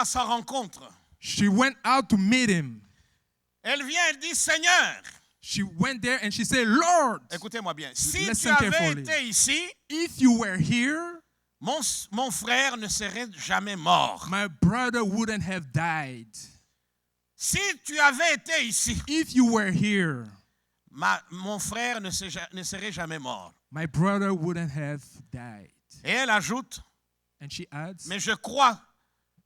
à sa rencontre. She went out to meet him. Elle vient, elle dit, Seigneur, She went there and she said, Lord, écoutez-moi bien, si Listen tu avais carefully. été ici, if you were here, mon frère ne serait jamais mort. my brother wouldn't have died. Si tu avais été ici, If you were here, mon frère ne serait jamais mort. my brother wouldn't have died. Et elle ajoute, And she adds, mais je crois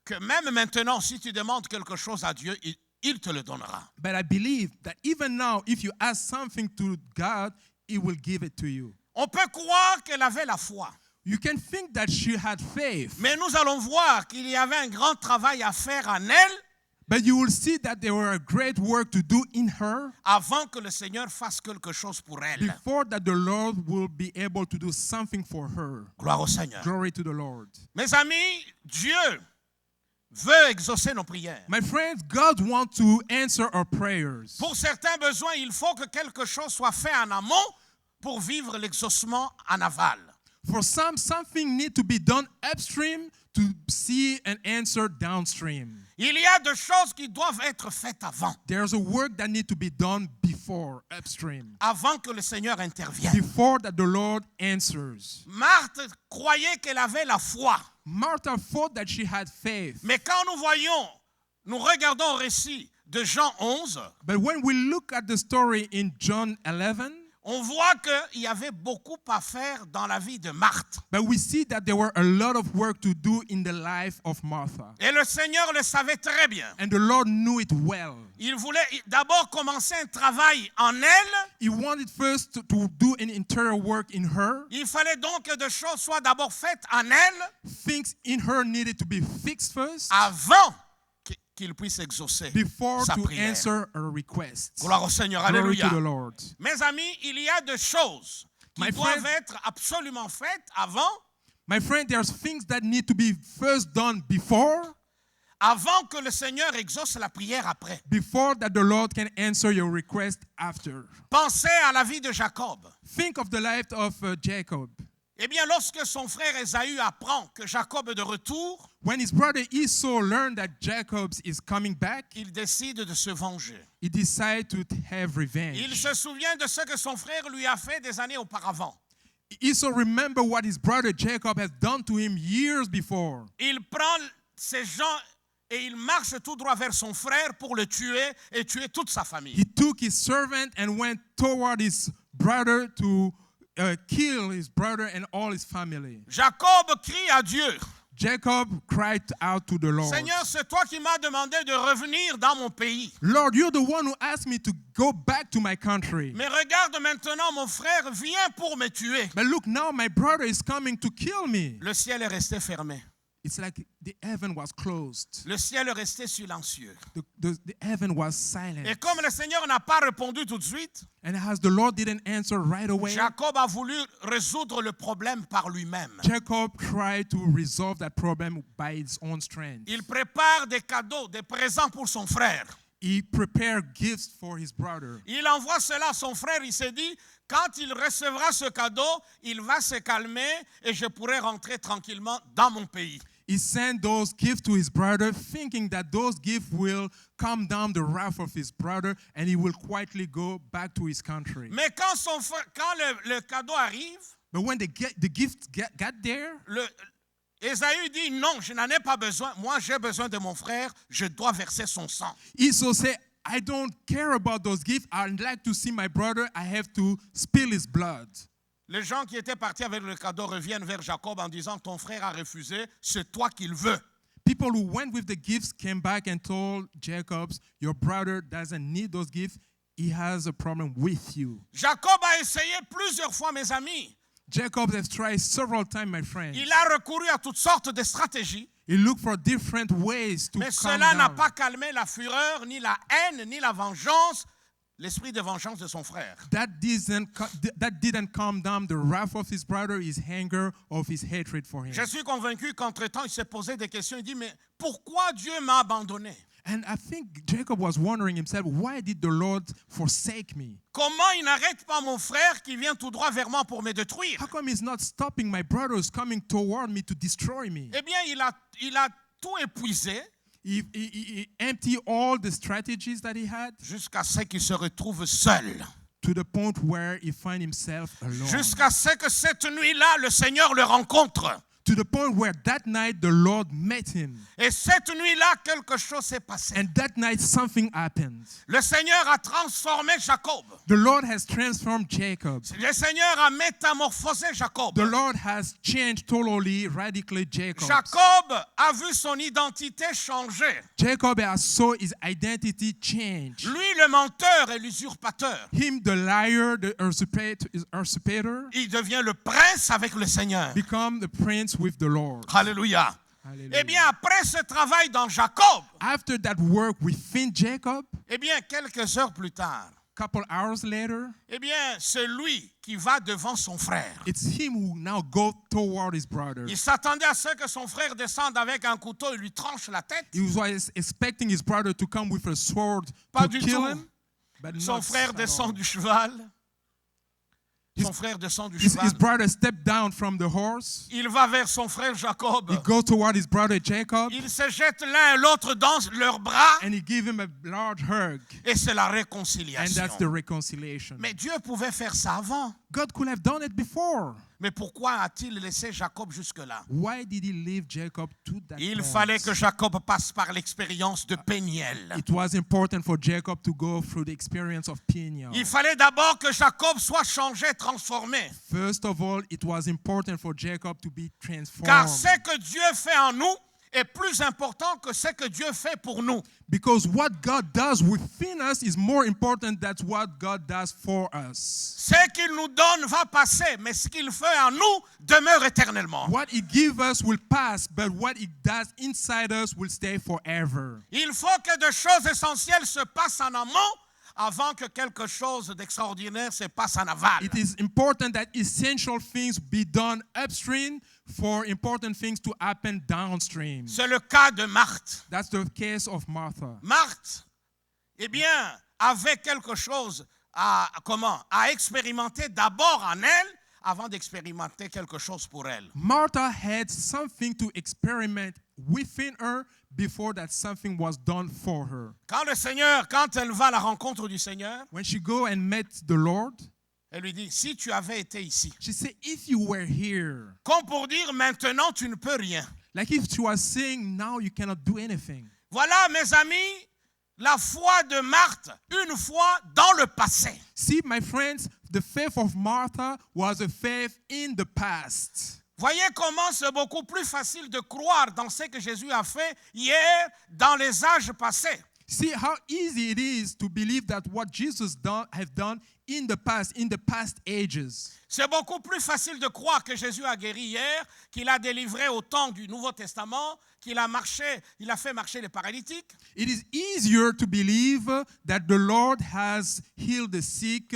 que même maintenant, si tu demandes quelque chose à Dieu, il te le donnera. but I believe that even now, if you ask something to God, He will give it to you. On peut croire qu'elle avait la foi, You can think that she had faith, mais nous allons voir qu'il y avait un grand travail à faire en elle but you will see that there were a great work to do in her avant que le Seigneur fasse quelque chose pour elle. before that the Lord will be able to do something for her. Gloire au Seigneur. Glory to the Lord. Mes amis, Dieu veut exaucer nos prières. My friends, God wants to answer our prayers. Pour certains besoins, il faut que quelque chose soit fait en amont pour vivre l'exaucement en aval. For some, something needs to be done upstream to see an answer downstream. Il y a des choses qui doivent être faites avant, There's a work that needs to be done before, upstream, avant que le Seigneur intervienne. before that the Lord answers. Marthe croyait qu'elle avait la foi, Martha thought that she had faith. mais quand nous regardons au récit de Jean 11, But when we look at the story in John 11, on voit qu'il y avait beaucoup à faire dans la vie de Marthe. but we see that there were a lot of work to do in the life of Martha. Et le Seigneur le savait très bien. And the Lord knew it well. Il voulait d'abord commencer un travail en elle. He wanted first to do an interior work in her. Il fallait donc que des choses soient d'abord faites en elle Things in her needed to be fixed first avant qu'il puisse exaucer before sa to prière. answer a request. Gloire au Seigneur, Glory alléluia. to the Lord. Mes amis, il y a des choses qui My doivent friend- être absolument faites avant My friend, there's things that need to be first done before que le Seigneur exauce la prière après. that the Lord can answer your request after. Pensez à la vie de Jacob. Think of the life of Jacob. Eh bien, lorsque son frère Ésaü apprend que Jacob est de retour, When his brother Esau learned that Jacob is coming back, il décide de se venger. he decided to have Il revenge. se souvient de ce que son frère lui a fait des années auparavant. Esau remembered what his brother Jacob had done to him years before. Il prend ces gens et il marche tout droit vers son frère pour le tuer et tuer toute sa famille. He took his servant and went toward his brother to kill his brother and all his family. Jacob crie à Dieu. Jacob cried out to the Lord, Seigneur, c'est toi qui m'as demandé de revenir dans mon pays. Lord, you're the one who asked me to go back to my country. Mais regarde maintenant, mon frère vient pour me tuer. But look, now my brother is coming to kill me. Le ciel est resté fermé. It's like the heaven was closed. Le ciel est resté silencieux. The heaven was silent. Et comme le Seigneur n'a pas répondu tout de suite, And as the Lord didn't answer right away, Jacob a voulu résoudre le problème par lui-même. Jacob tried to resolve that problem by his own strength. Il prépare des cadeaux, des présents pour son frère. He prepared gifts for his brother. Il envoie cela à son frère. Il s'est dit, quand il recevra ce cadeau, il va se calmer et je pourrai rentrer tranquillement dans mon pays. He sent those gifts to his brother, thinking that those gifts will calm down the wrath of his brother and he will quietly go back to his country. Mais quand le cadeau arrive, But when the gift got there, Ésaü dit, non, je n'en ai pas besoin. Moi, j'ai besoin de mon frère. Je dois verser son sang. Esau said, I don't care about those gifts. I'd like to see my brother. I have to spill his blood. Les gens qui étaient partis avec le cadeau reviennent vers Jacob en disant, ton frère a refusé, c'est toi qu'il veut. People who went with the gifts came back and told Jacob, your brother doesn't need those gifts. He has a problem with you. Jacob a essayé plusieurs fois, mes amis. Jacob has tried several times, my friends. Il a recouru à toutes sortes de stratégies. He looked for different ways to Mais calm cela n'a down. pas calmé la fureur, ni la haine, ni la vengeance, l'esprit de vengeance de son frère. That didn't calm down the wrath of his brother, his anger, of his hatred for him. Je suis convaincu qu'entre-temps, il s'est posé des questions. Il dit, mais pourquoi Dieu m'a abandonné? And I think Jacob was wondering himself, why did the Lord forsake me? Comment il n'arrête pas mon frère qui vient tout droit vers moi pour me détruire? How come he's not stopping my brother who's coming toward me to destroy me? Eh bien, il a tout épuisé. He emptied all the strategies that he had jusqu'à ce qu'il se retrouve seul. to the point where he find himself alone. Jusqu'à ce que cette nuit-là, le Seigneur le rencontre. To the point where that night the Lord met him. Et cette nuit-là, quelque chose s'est passé. And that night something happened. Le Seigneur a transformé Jacob. The Lord has transformed Jacob. Le Seigneur a métamorphosé Jacob. The Lord has changed totally, radically Jacob. Jacob a vu son identité changer. Jacob has saw his identity change. Lui, le menteur et l'usurpateur, Him, the liar, the usurpator, il devient le prince avec le Seigneur. become the prince with the Lord. Alléluia. Hallelujah. Eh bien, après ce travail dans Jacob, After that work within Jacob, eh bien, quelques heures plus tard, couple hours later, eh bien, c'est lui qui va devant son frère. it's him who now go toward his brother. Il s'attendait à ce que son frère descende avec un couteau et lui tranche la tête. He was expecting his brother to come with a sword Pas to du kill tout. him, but Son not frère at all. descend du cheval. Son frère descend du His cheval. brother stepped down from the horse. Il va vers son frère Jacob. He goes toward his brother Jacob, Ils se jettent l'un et l'autre dans leurs bras. and he give him a large hug, Et c'est la and réconciliation. that's the reconciliation. Mais Dieu pouvait faire ça avant. God could have done it before. Mais pourquoi a-t-il laissé Jacob jusque-là? Why did he leave Jacob to that Il point? fallait que Jacob passe par l'expérience de Péniel. It was important for Jacob to go through the experience of Peniel. Il fallait d'abord que Jacob soit changé, transformé. First of all, it was important for Jacob to be transformed. Car ce que Dieu fait en nous est plus important que ce que Dieu fait pour nous. Because what God does within us is more important than what God does for us. Ce qu'il nous donne va passer, mais ce qu'il fait en nous demeure éternellement. What He gives us will pass, but what He does inside us will stay forever. Il faut que des choses essentielles se passent en amont avant que quelque chose d'extraordinaire se passe en aval. It is important that essential things be done upstream for important things to happen downstream. C'est le cas de Marthe. That's the case of Martha. Marthe, eh bien, avait quelque chose à expérimenter d'abord en elle avant d'expérimenter quelque chose pour elle. Martha had something to experiment within her before that something was done for her. Quand elle va à la rencontre du Seigneur, When she go and met the Lord, elle lui dit, si tu avais été ici, she said, if you were here, comme pour dire, maintenant tu ne peux rien. like if she was saying, now you cannot do anything. Voilà, mes amis, la foi de Marthe, une foi dans le passé. See, my friends, the faith of Martha was a faith in the past. Voyez comment c'est beaucoup plus facile de croire dans ce que Jésus a fait hier, dans les âges passés. See how easy it is to believe that what Jesus have done in the past ages. C'est beaucoup plus facile de croire que Jésus a guéri hier, qu'il a délivré au temps du Nouveau Testament, qu'il a fait marcher les paralytiques. It is easier to believe that the Lord has healed the sick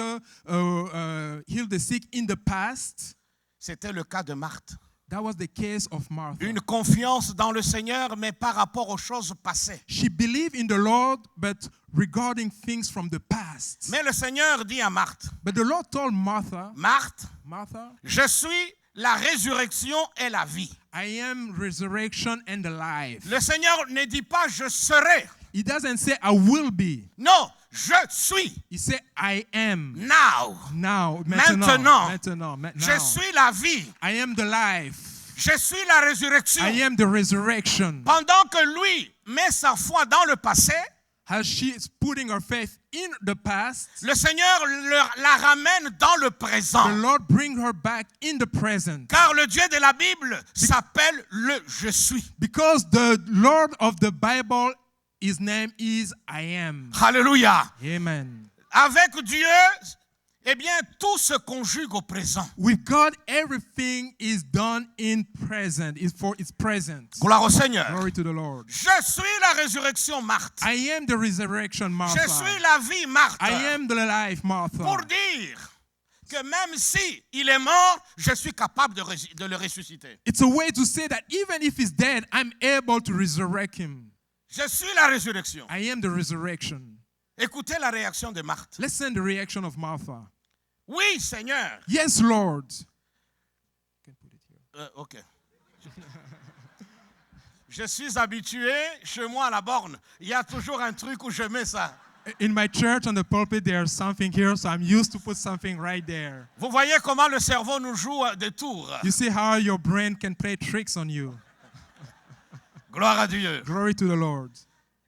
in the past. C'était le cas de Marthe. That was the case of Martha. Une confiance dans le Seigneur, mais par rapport aux choses passées. She believed in the Lord, but regarding things from the past. Mais le Seigneur dit à Marthe, But the Lord told Martha, Marthe, je suis la résurrection et la vie. I am resurrection and the life. Le Seigneur ne dit pas je serai. He doesn't say I will be. Non, je suis. He said I am. Now. Maintenant. Je suis la vie. I am the life. Je suis la résurrection. I am the resurrection. Pendant que lui met sa foi dans le passé, As she is putting her faith in the past, le Seigneur la ramène dans le présent. the Lord bring her back in the present. Car le Dieu de la Bible s'appelle le Je suis. Because the Lord of the Bible, his name is I am. Alléluia. Amen. Avec Dieu, eh bien, tout se conjugue au présent. With God, everything is done in present. It's present. Gloire au Seigneur. Glory to the Lord. Je suis la résurrection, Marthe. I am the resurrection, Martha. Je suis la vie, Marthe. I am the life, Martha. Pour dire que même si il est mort, je suis capable de le ressusciter. It's a way to say that even if he's dead, I'm able to resurrect him. Je suis la résurrection. I am the resurrection. Écoutez la réaction de Marthe. Listen to the reaction of Martha. Oui, Seigneur. Yes, Lord. OK. Je suis habitué, chez moi à la borne, il y a toujours un truc où je mets ça. In my church, on the pulpit, there's something here, so I'm used to put something right there. Vous voyez comment le cerveau nous joue des tours. You see how your brain can play tricks on you. Gloire à Dieu. Glory to the Lord.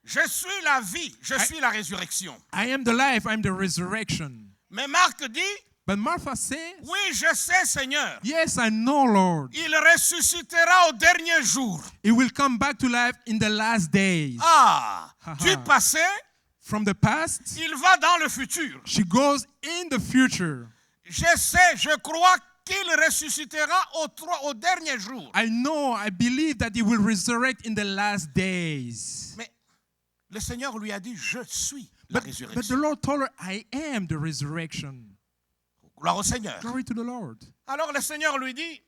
Je suis la vie, je suis la résurrection. I am the life, I'm the resurrection. Mais Marc dit, But Martha says, oui, je sais, Seigneur. yes, I know, Lord. Il ressuscitera au dernier jour. It will come back to life in the last days. Ah, Ha-ha. du passé, From the past, il va dans le futur. she goes in the future. Je sais, je crois qu'il ressuscitera au dernier jour. I know, I believe that he will resurrect in the last days. Mais le Seigneur lui a dit, je suis la But the résurrection. Lord told her, I am the resurrection. Gloire au Seigneur. Glory to the Lord. Alors le Seigneur lui dit,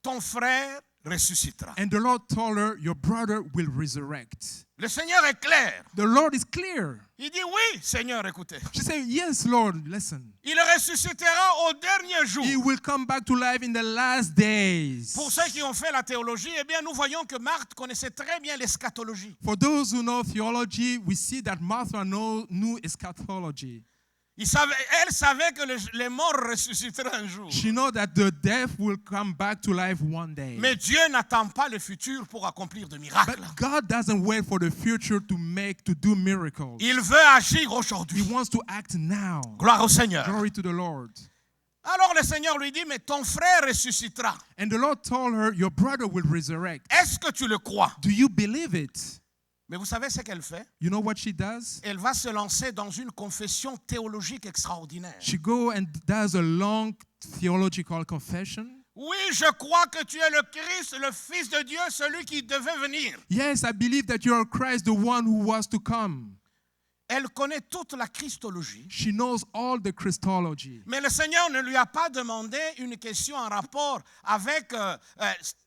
ton frère ressuscitera. And the Lord told her, your brother will resurrect. Le Seigneur est clair. The Lord is clear. Il dit, oui, Seigneur, écoutez. She said, yes, Lord, listen. Il ressuscitera au dernier jour. He will come back to life in the last days. Pour ceux qui ont fait la théologie, eh bien, nous voyons que Marthe connaissait très bien l'eschatologie. For those who know theology, we see that Martha knew eschatology. Elle savait que les morts ressusciteraient un jour. She knows that the death will come back to life one day. Mais Dieu n'attend pas le futur pour accomplir de miracles. But God doesn't wait for the future to do miracles. Il veut agir He aujourd'hui. wants to act now. Gloire au Seigneur. Glory to the Lord. Alors le Seigneur lui dit, mais ton frère ressuscitera. And the Lord told her, your brother will resurrect. Est-ce que tu le crois? Do you believe it? Mais vous savez ce qu'elle fait? You know what she does? Elle va se lancer dans une confession théologique extraordinaire. She goes and does a long theological confession. Oui, je crois que tu es le Christ, le Fils de Dieu, celui qui devait venir. Yes, I believe that you are Christ, the one who was to come. Elle connaît toute la Christologie. She knows all the Christology. Mais le Seigneur ne lui a pas demandé une question en rapport avec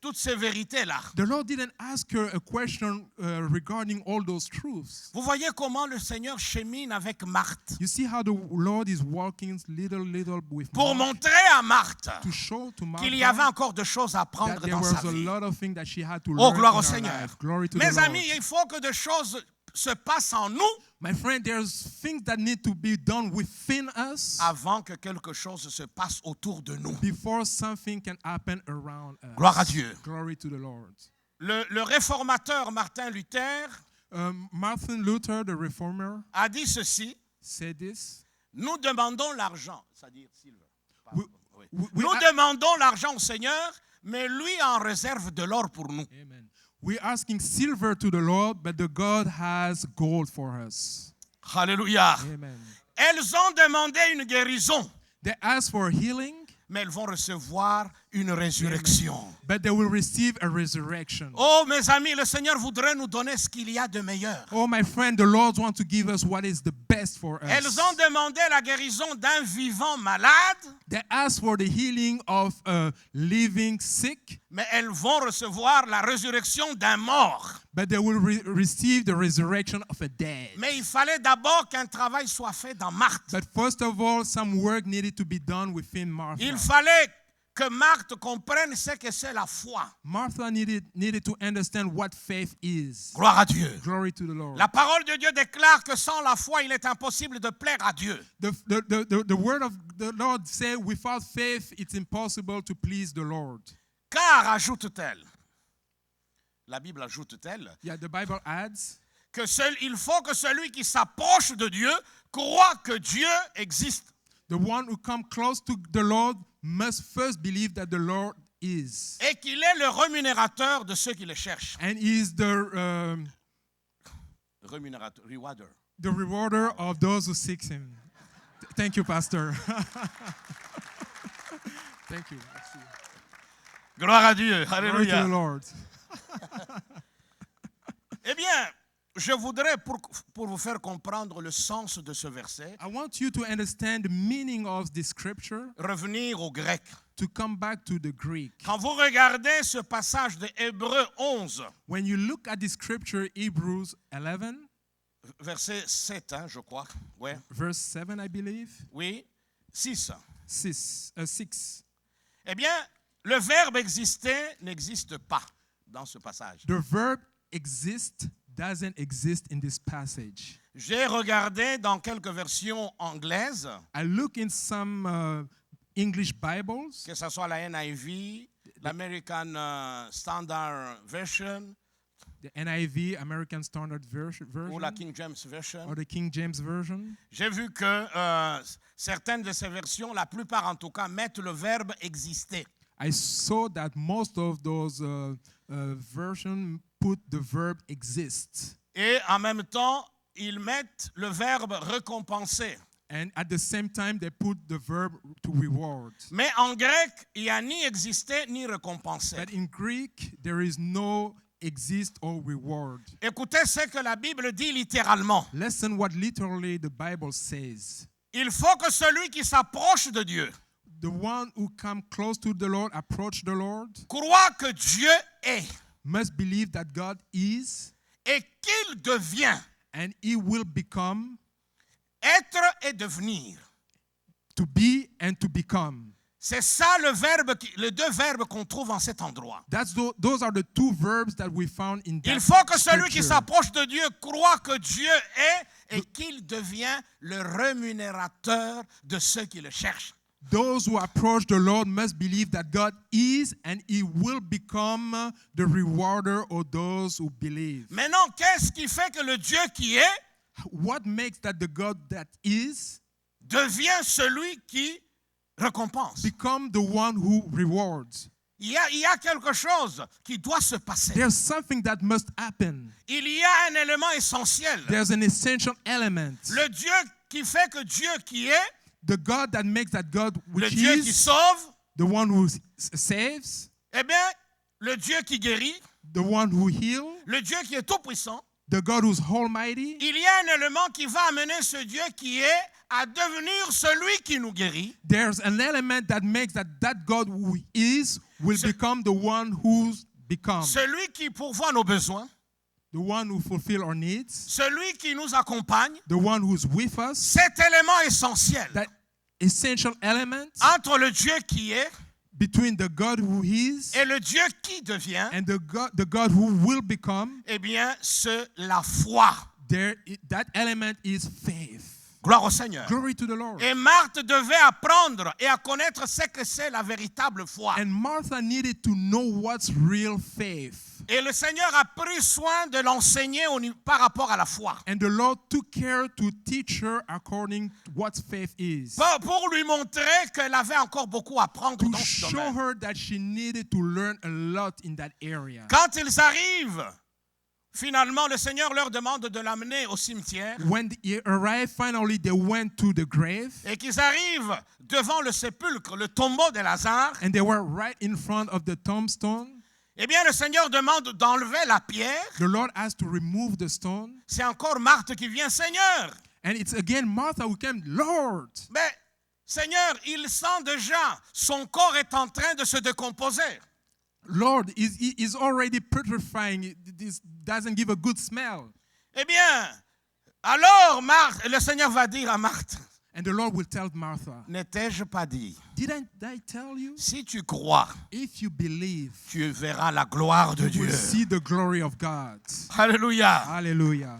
toutes ces vérités-là. The Lord didn't ask her a question regarding all those truths. Vous voyez comment le Seigneur chemine avec Marthe. You see how the Lord is walking little with Pour Mark montrer à Marthe to show to Martha qu'il y avait encore de choses à that apprendre there dans was sa a vie. lot of things that she had to Oh, learn gloire in au her Seigneur. life. Glory to the Mes Lord. amis, il faut que des choses se passent en nous My friend, there's things that need to be done within us avant que quelque chose se passe autour de nous. before something can happen around us. Gloire à Dieu. Glory to the Lord. Le réformateur Martin Luther Martin Luther, the reformer, a dit ceci, said this. nous demandons l'argent, c'est-à-dire Silver. We- we Nous are- demandons l'argent au Seigneur, mais lui en réserve de l'or pour nous. Amen. We're asking silver to the Lord, but the God has gold for us. Alléluia. Amen. Elles ont demandé une guérison, They ask for healing, mais elles vont recevoir une résurrection. but they will receive a resurrection. Oh, mes amis, le Seigneur voudrait nous donner ce qu'il y a de meilleur. Oh, my friend, the Lord wants to give us what is the best for us. Elles ont demandé la guérison d'un vivant malade, They ask for the healing of a living sick, mais elles vont recevoir la résurrection d'un mort. but they will receive the resurrection of a dead. Mais il fallait d'abord qu'un travail soit fait dans Marthe. But first of all, some work needed to be done within Martha. Il fallait que Marthe comprenne ce que c'est la foi. Martha needed to understand what faith is. Gloire à Dieu. Glory to the Lord. La parole de Dieu déclare que sans la foi, il est impossible de plaire à Dieu. The word of the Lord said, without faith, it's impossible to please the Lord. Car, ajoute-t-elle, la Bible ajoute-t-elle, Yeah, the Bible adds que il faut que celui qui s'approche de Dieu croit que Dieu existe. the one who comes close to the Lord must first believe that the Lord is. Et qu'il est le rémunérateur de ceux qui le cherchent. And he is the Rémunérateur, rewarder. rewarder of those who seek him. Thank you, Pastor. Thank you. Gloire à Dieu. Glory to the Alléluia. Lord. Eh bien, je voudrais, pour vous faire comprendre le sens de ce verset, I want you to understand the meaning of this scripture, revenir au grec. to come back to the Greek. Quand vous regardez ce passage de Hébreux 11, When you look at the scripture, Hebrews 11, verset 7, hein, je crois. Ouais. verse 7, I believe, Oui, 6. 6. Eh bien, le verbe exister n'existe pas. dans ce passage. The verb exist doesn't exist in this passage. J'ai regardé dans quelques versions anglaises, I look in some English Bibles, que ce soit la NIV, l'American Standard Version the NIV, American Standard ou la Version, King James Version. or the King James Version. J'ai vu que certaines de ces versions, la plupart en tout cas, mettent le verbe exister. I saw that most of those versions put the verb exist. Et en même temps, ils mettent le verbe récompenser. And at the same time, they put the verb to reward. Mais en grec, il n'y a ni exister ni récompenser. But in Greek, there is no exist or reward. Écoutez ce que la Bible dit littéralement. Listen what literally the Bible says. Il faut que celui qui s'approche de Dieu The one who come close to the Lord, approach the Lord, croit que Dieu est must believe that God is, et qu'il devient. and he will become, Être et devenir. to be and to become. C'est ça les deux verbes qu'on trouve en cet endroit. Those are the two verbs that we found in that Il faut que celui qui scripture. s'approche de Dieu croit que Dieu est et qu'il devient le rémunérateur de ceux qui le cherchent. Those who approach the Lord must believe that God is, and he will become the rewarder of those who believe. Maintenant, qu'est-ce qui fait que le Dieu qui est What makes that the God that is devient celui qui récompense? become the one who rewards? Il y a quelque chose qui doit se passer. There's something that must happen. Il y a un élément essentiel. There's an essential element. Le Dieu qui fait que Dieu qui est, The God that makes that God le which Dieu qui is sauve, the one who saves, eh bien, le Dieu qui guérit, the one who heals, le Dieu qui est tout-puissant, the God who's almighty. il y a un élément qui va amener ce Dieu qui est à devenir celui qui nous guérit. There's an element that makes that God who is will become the one who's become. Celui qui pourvoit nos besoins, The one who fulfills our needs, celui qui nous accompagne. the one who's with us. Cet élément essentiel That essential element entre le Dieu qui est between the God who is et le Dieu qui devient, and the God who will become, eh bien, c'est la foi. that element is faith. Gloire au Seigneur. Glory to the Lord. Et Marthe devait apprendre et à connaître ce que c'est la véritable foi. And Martha needed to know what's real faith. Et le Seigneur a pris soin de l'enseigner par rapport à la foi. And the Lord took care to teach her according to what faith is. Pour lui montrer qu'elle avait encore beaucoup à apprendre To dans ce show domaine. her that she needed to learn a lot in that area. Quand ils arrivent, finalement, le Seigneur leur demande de l'amener au cimetière. When they arrived, finally they went to the grave. Et qu'ils arrivent devant le sépulcre, le tombeau de Lazare. And they were right in front of the tombstone. Eh bien, le Seigneur demande d'enlever la pierre. The Lord asked to remove the stone. C'est encore Marthe qui vient, Seigneur. And it's again Martha who came, Lord. Mais, Seigneur, il sent déjà, son corps est en train de se décomposer. Lord, is already putrefying. This doesn't give a good smell. Eh bien, alors Marthe, le Seigneur va dire à Marthe, And the Lord will tell Martha, ne t'ai-je pas dit, didn't I tell you? si tu crois, If you believe, tu verras la gloire de you will Dieu. see the glory of God. Alléluia. Hallelujah.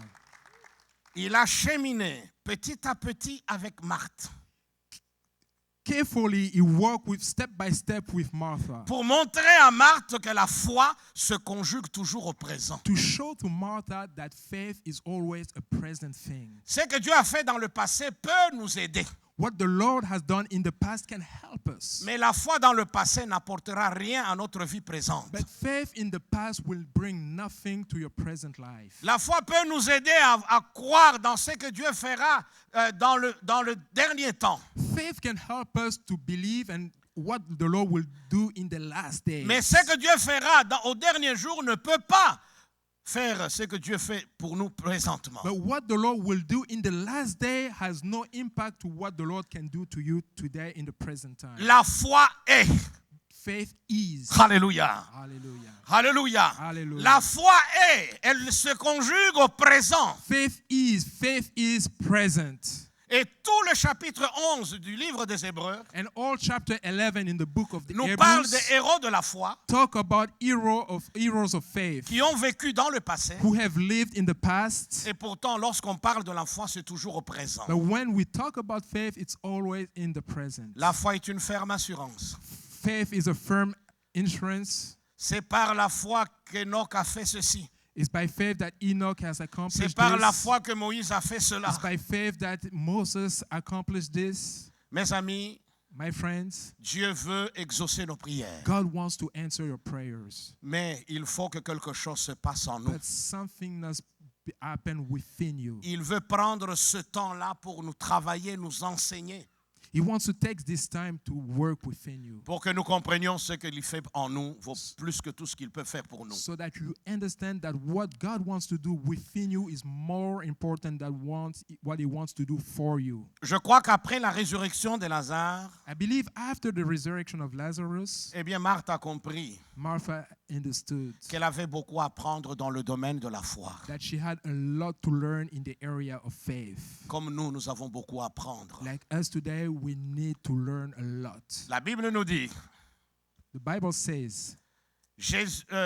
Il a cheminé petit à petit avec Marthe Carefully, he walked step by step with Martha pour montrer à Marthe que la foi se conjugue toujours au présent. to show to Martha that faith is always a present thing. Ce que Dieu a fait dans le passé peut nous aider. What the Lord has done in the past can help us. Mais la foi dans le passé n'apportera rien à notre vie présente. But faith in the past will bring nothing to your present life. La foi peut nous aider à croire dans ce que Dieu fera dans le dernier temps. Faith can help us to believe and what the Lord will do in the last days. Mais ce que Dieu fera au dernier jour ne peut pas faire ce que Dieu fait pour nous présentement. But what the Lord will do in the last day has no impact to what the Lord can do to you today in the present time. La foi est. Faith is. Alléluia. Hallelujah. Alléluia. Hallelujah. La foi est. Elle se conjugue au présent. Faith is present. Et tout le chapitre 11 du livre des Hébreux And all chapter 11 in the book of the nous parle Hebrews des héros de la foi talk about heroes of faith qui ont vécu dans le passé. who have lived in the past. Et pourtant, lorsqu'on parle de la foi, c'est toujours au présent. But when we talk about faith, it's always in the present. La foi est une ferme assurance. Faith is a firm insurance. C'est par la foi qu'Enoch a fait ceci. It's by faith that Enoch has C'est accomplished par la this. foi que Moïse a fait cela. It's by faith that Moses accomplished this. Mes amis, My friends, Dieu veut exaucer nos prières. God wants to answer your prayers. Mais il faut que quelque chose se passe en nous. But something must happen within you. Il veut prendre ce temps-là pour nous travailler, nous enseigner, He wants to take this time to work within you pour que nous comprenions ce qu'il fait en nous vaut plus que tout ce qu'il peut faire pour nous. so that you understand that what God wants to do within you is more important than what He wants to do for you. Je crois qu'après la résurrection de Lazare, I believe after the resurrection of Lazarus, eh bien Marthe a compris Martha understood qu'elle avait beaucoup à apprendre dans le domaine de la foi. that she had a lot to learn in the area of faith. Comme nous avons beaucoup à apprendre. Like us today, we need to learn a lot. La Bible nous dit, The Bible says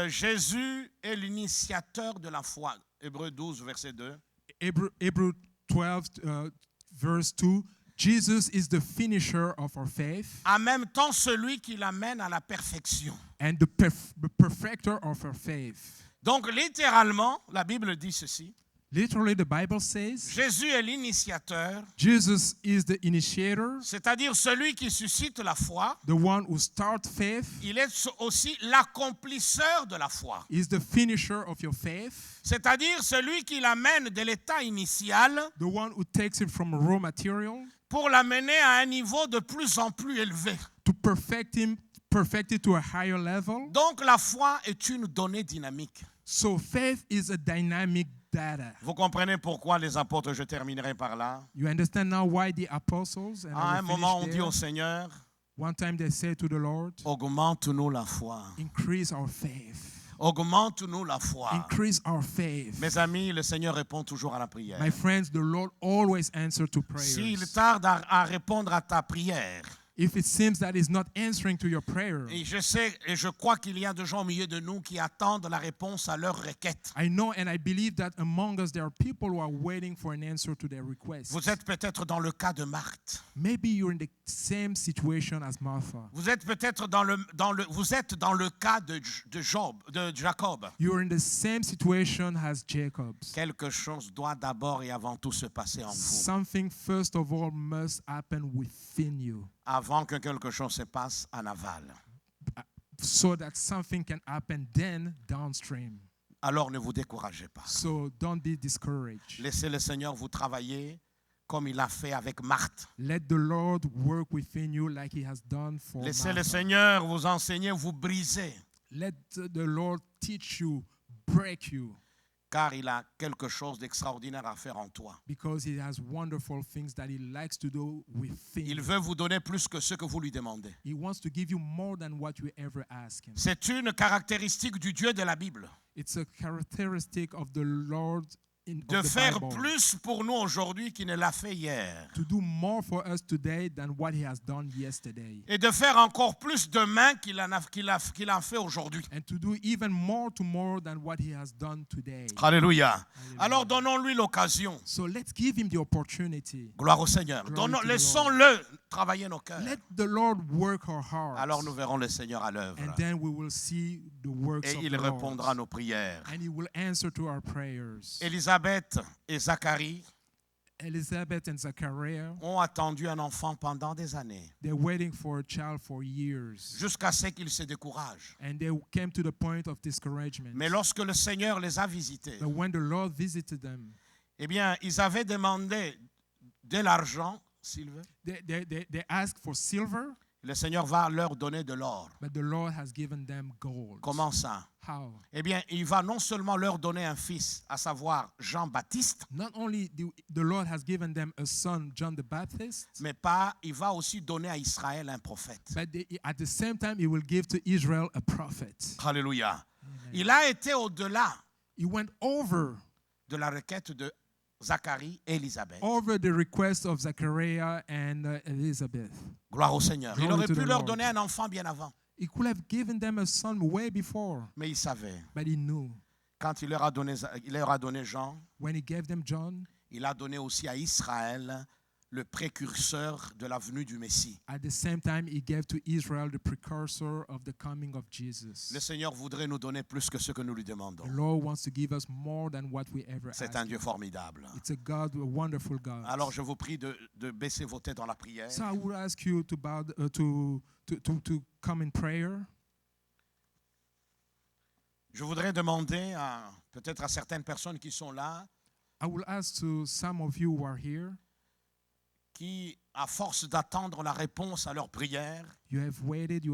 Jésus est l'initiateur de la foi. Hébreux 12, verset 2. Hebrew 12, verse 2, Jesus is the finisher of our faith En même temps, celui qui l'amène à la perfection. and the perfecter of our faith. Donc, littéralement, la Bible dit ceci. Literally, the Bible says Jésus est l'initiateur, Jesus is the initiator, c'est-à-dire celui qui suscite la foi. the one who starts faith, Il est aussi l'accomplisseur de la foi, is the finisher of your faith, c'est-à-dire celui qui l'amène de l'état initial the one who takes it from raw material pour l'amener à un niveau de plus en plus élevé. to perfect it to a higher level. Donc, la foi est une donnée dynamique. So faith is a dynamic data. Vous comprenez pourquoi les apôtres, je terminerai par là. You understand now why the apostles, and À I un will moment, on finish dit there. au Seigneur, One time they said to the Lord, augmente-nous la foi. increase our faith. Augmente-nous la foi. Increase our faith. Mes amis, le Seigneur répond toujours à la prière. My friends, the Lord always answers to S'il prayers. tarde à répondre à ta prière, If it seems that He's not answering to your prayer, et je sais et je crois qu'il y a des gens au milieu de nous qui attendent la réponse à leur requête. I know and I believe that among us there are people who are waiting for an answer to their request. Vous êtes peut-être dans le cas de Marthe. Maybe you're in the same situation as Martha. Vous êtes peut-être vous êtes dans le cas de Jacob. You're in the same situation as Jacob. Quelque chose doit d'abord et avant tout se passer en vous, Something first of all must happen within you avant que quelque chose se passe en aval. so that something can happen then downstream. Alors ne vous découragez pas. So don't be discouraged. Laissez le Seigneur vous travailler comme il a fait avec Marthe. Let the Lord work within you like He has done for Laissez le Martha. Seigneur vous enseigner, vous briser, Let the Lord teach you, break you, car il a quelque chose d'extraordinaire à faire en toi. because He has wonderful things that He likes to do within Il you. veut vous donner plus que ce que vous lui demandez. He wants to give you more than what you ever ask Him. C'est une caractéristique du Dieu de la Bible, It's a characteristic of the Lord in de of the faire Bible, plus pour nous aujourd'hui qu'il ne l'a fait hier. to do more for us today than what He has done yesterday, Et de faire encore plus demain qu'il en fait aujourd'hui. and to do even more tomorrow than what He has done today. Alléluia. Alors donnons-lui l'occasion. So let's give Him the opportunity. Gloire au Seigneur. Glory to the Laissons-le travailler nos cœurs. Let the Lord work our hearts. Alors nous verrons le Seigneur à l'œuvre. And then we will see the works Et of il the répondra à Lord. nos prières. And He will answer to our prayers. Élisabeth et Zacharie Elizabeth and Zachariah, ont attendu un enfant pendant des années, they're waiting for a child for years. jusqu'à ce qu'ils se découragent. And they came to the point of discouragement. Mais lorsque le Seigneur les a visités, But when the Lord visited them, eh bien, ils avaient demandé de l'argent, Sylvain. they asked for silver, Le Seigneur va leur donner de l'or. but the Lord has given them gold. Comment ça? How? Eh bien, il va non seulement leur donner un fils, à savoir Jean-Baptiste, Not only the Lord has given them a son, John the Baptist, mais il va aussi donner à Israël un prophète. but at the same time, He will give to Israel a prophet. Alléluia. Il a été au-delà He went over de la requête de Zacharie et Élisabeth. over the request of Zachariah and Elizabeth. Gloire au Seigneur. Il Glory aurait to pu the leur Lord. donner un enfant bien avant, He could have given them a son way before, mais il savait. but he knew. Quand il leur a donné Jean, When he gave them John, il a donné aussi à Israël le précurseur de la venue du Messie. at the same time, he gave to Israel the precursor of the coming of Jesus. Le Seigneur voudrait nous donner plus que ce que nous lui demandons. The Lord wants to give us more than what we ever C'est ask. un Dieu formidable. It's a God, a wonderful God. Alors je vous prie de baisser vos têtes dans la prière. So I would ask you to bow, to come in prayer. Je voudrais demander peut-être à certaines personnes qui sont là, I will ask to some of you who are here, qui, à force d'attendre la réponse à leur prière, you have waited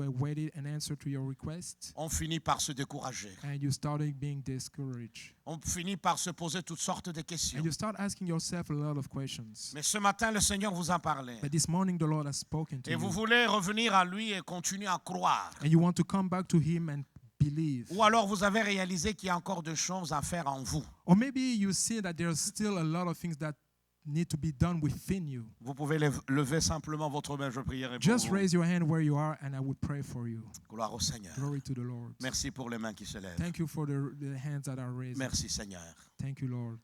an answer to your request, ont fini par se décourager. and you started being discouraged. On finit par se poser toutes sortes de questions. And you start asking yourself a lot of questions. Mais ce matin, le Seigneur vous a parlé. But this morning the Lord has spoken to Et vous you. voulez revenir à lui et continuer à croire. And you want to come back to Him and believe. Ou alors vous avez réalisé qu'il y a encore des choses à faire en vous. Or maybe you see that there's still a lot of things that need to be done within you. Vous pouvez lever simplement votre main, je prierai pour Just vous. raise your hand where you are and I would pray for you. Gloire au Seigneur. Glory to the Lord. Merci pour les mains qui se lèvent. Thank you for the hands that are raised. Merci Seigneur. Thank you, Lord.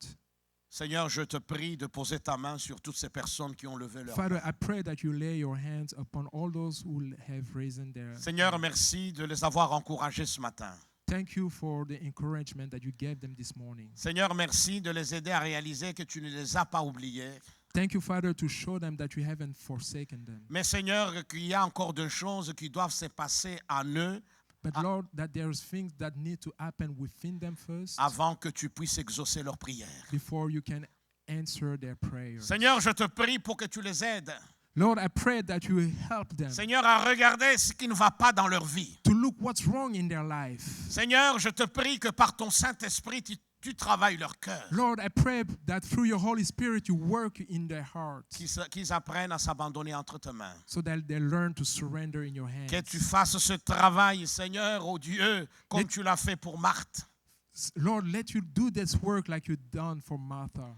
Seigneur, je te prie de poser ta main sur toutes ces personnes qui ont levé leur main. Father, I pray that you lay your hands upon all those who have risen their Seigneur, merci de les avoir encouragés ce matin. Thank you for the encouragement that you gave them this morning. Seigneur, merci de les aider à réaliser que tu ne les as pas oubliés. Thank you, Father, to show them that you haven't forsaken them. Mais Seigneur, qu'il y a encore des choses qui doivent se passer en eux But Lord, that there's things that need to happen within them first avant que tu puisses exaucer leurs prières. before you can answer their prayers. Seigneur, je te prie pour que tu les aides. Lord, I pray that you will help them Seigneur, à regarder ce qui ne va pas dans leur vie. to look what's wrong in their life. Seigneur, je te prie que par ton Saint-Esprit, tu travailles leur cœur. Lord, I pray that through your Holy Spirit you work in their hearts Qu'ils apprennent à s'abandonner entre tes mains. so that they learn to surrender in your hands. Que tu fasses ce travail, Seigneur, oh Dieu, comme Let- tu l'as fait pour Marthe. Lord, let you do this work like you've done for Martha.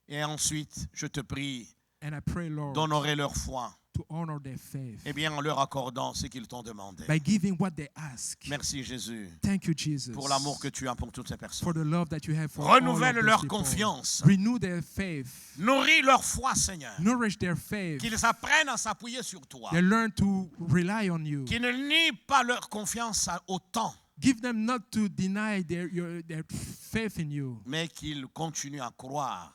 Et ensuite, je te prie And I pray, Lord, d'honorer leur foi. to honor their faith Eh bien, en leur accordant ce qu'ils t'ont demandé. by giving what they ask. Merci Jésus Thank you, Jesus, pour l'amour que tu as pour toutes ces personnes. for the love that you have for all of Renouvelle those leur people. confiance. Renew their faith. Nourris leur foi, Seigneur. Nourish their faith. Qu'ils apprennent à s'appuyer sur toi. They learn to rely on you. Qu'ils ne nient pas leur confiance au temps, Give them not to deny their faith in you, mais qu'ils continuent à croire